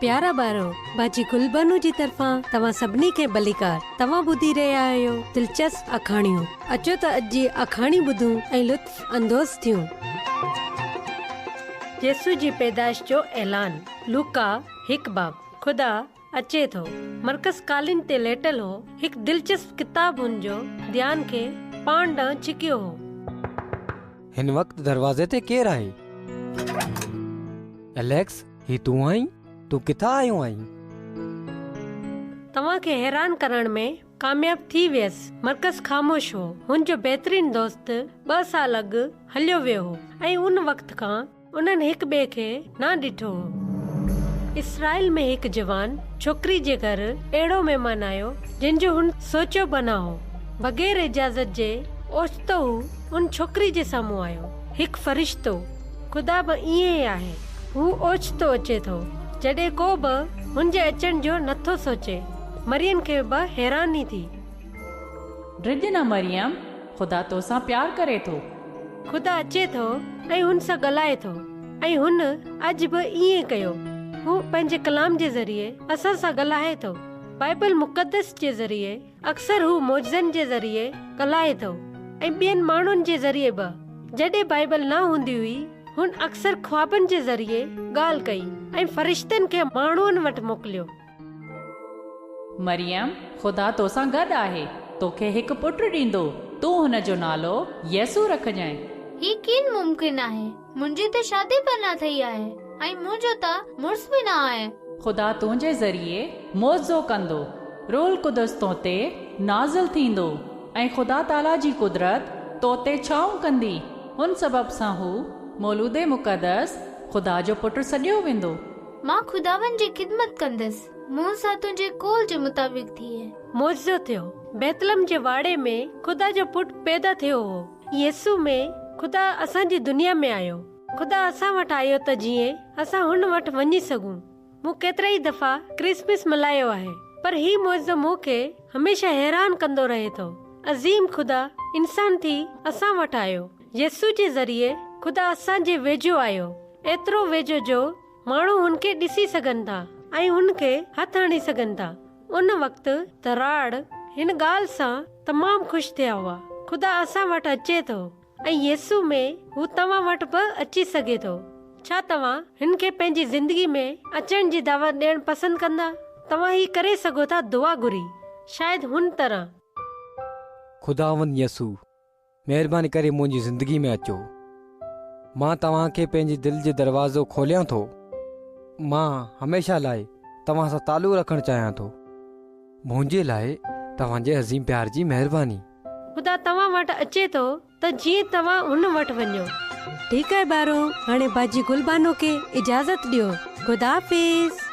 प्यारा ॿारो, बाजी गुलबनू जी तरफ़ां तव्हां सभिनी खे भलीकार। तव्हां ॿुधी रहिया आहियो दिलचस्प अखाणियूं। अचो त अॼु जी अखाणी ॿुधूं ऐं लुत्फ़ अंदोज़ थियूं। यसू जी पैदाइश जो ऐलान। लूका 1 बाब। खुदा अचे थो। मरकज़ कालीन ते लेटल हो। हिकु दिलचस्प किताब हुनजो ध्यान खे पाण ॾांहुं छिकियो हो। हिन वक़्तु दरवाज़े ते केरु आहे? एलेक्स, ही तूं आहीं? तूं किथां आयो आहीं? तव्हां खे हैरान करण में कामयाब थी वियसि। मरकज़ ख़ामोश हो। हुनजो बहितरीन दोस्त 2 साल अॻु हलियो वियो हो ऐं उन वक़्त खां उन्हनि हिक ॿिए खे न ॾिठो हो। इसराइल में हिकु जवान छोकिरी जे घर अहिड़ो महिमान आयो जंहिंजो हुन सोचियो बना हो। बग़ैर इजाज़त जे ओचितो हू उन छोकिरी जे साम्हूं आयो। हिकु फरिश्तो, खुदा बि ईअं ई आहे। हू ओचितो अचे थो जॾहिं को बि हुनजे अचण जो नथो सोचे। मरियम खे बि हैरानी थी। ड्रिज न मरियम, खुदा तोसां प्यार करे थो। खुदा अचे थो ऐं हुन सां ॻाल्हाए थो ऐं हुन अॼु बि ईअं कयो। हू पंहिंजे कलाम जे ज़रिए असां सां ॻाल्हाए थो। बाइबल मुक़दस जे ज़रिए अक्सर हू मौजज़नि जे ज़रिए ॻाल्हाए थो ऐं ॿियनि माण्हुनि जे ज़रिए बि। जॾहिं बाइबल न हूंदी हुई, हुन अक्सर ख्वाबनि जे ज़रिए ॻाल्हि कई ऐं फरिश्तनि खे माण्हुनि वटि मोकिलियो। मरियम, खुदा तोसां गॾु आहे। तोखे हिकु पुटु ॾींदो। तूं हुन जो नालो यसू रखजांइ। ही कीन मुमकिन आहे? मुंहिंजी त शादी बि न थी आहे ऐं मुंहिंजो त मुड़ुस बि न आहे। खुदा तुंहिंजे ज़रिए मौजो कंदो। रूह कुदस तो ते नाज़िल थींदो ऐं खुदा ताला जी कुदरत तो ते छाऊं कंदी। हुन सबब सां हू मौलूदे मुक़दस खुदा जो पुटु सॾियो वेंदो। मां खुदावन जी खिदमत कंदसि। मूं सां तुंहिंजे कौल जे मुताबिक थिए। मौजो थियो। बैतलहम जे वाड़े में खुदा जो पुटु पैदा थियो हो। यसू में खुदा असांजी दुनिया में आयो। खुदा असां वटि आयो त जीअं असां हुन वटि वञी सघूं। मूं केतिरा ई दफ़ा क्रिसमस मल्हायो आहे, पर ही मौजो मूंखे हमेशा हैरान कंदो रहे थो। अज़ीम खुदा इंसान थी असां वटि आयो। यसू जे ज़रिए खुदा असांजे वेझो आयो। एतिरो वेझो जो माण्हू हुनखे ॾिसी सघनि था ऐं हुनखे हथ हणी सघनि था। उन वक़्तु तराड़ हिन ॻाल्हि सां तमामु ख़ुशि थिया हुआ। खुदा असां वटि अचे थो ऐं यसू में हू तव्हां वटि बि अची सघे थो। छा तव्हां हिन खे पंहिंजी ज़िंदगी में अचण जी दावत ॾियणु पसंदि कंदा? तव्हां ही करे सघो था दुआ घुरी। शायदि हुन तरह खुदावंद यसू, महिरबानी करे मुंहिंजी ज़िंदगी में अचो। मां तव्हांखे पंहिंजी दिलि जो दरवाज़ो खोलियां थो। मां हमेशा लाइ तव्हां सां तालुक़ु रखणु चाहियां थो। मुंहिंजे लाइ तव्हांजे अज़ीम प्यार जी महिरबानी। खुदा तव्हां वटि अचे थो त जीअं तव्हां हुन वटि वञो। ठीकु आहे ॿारो, हाणे बाजी गुलबानो खे इजाज़त ॾियो। खुदा हाफ़िज़।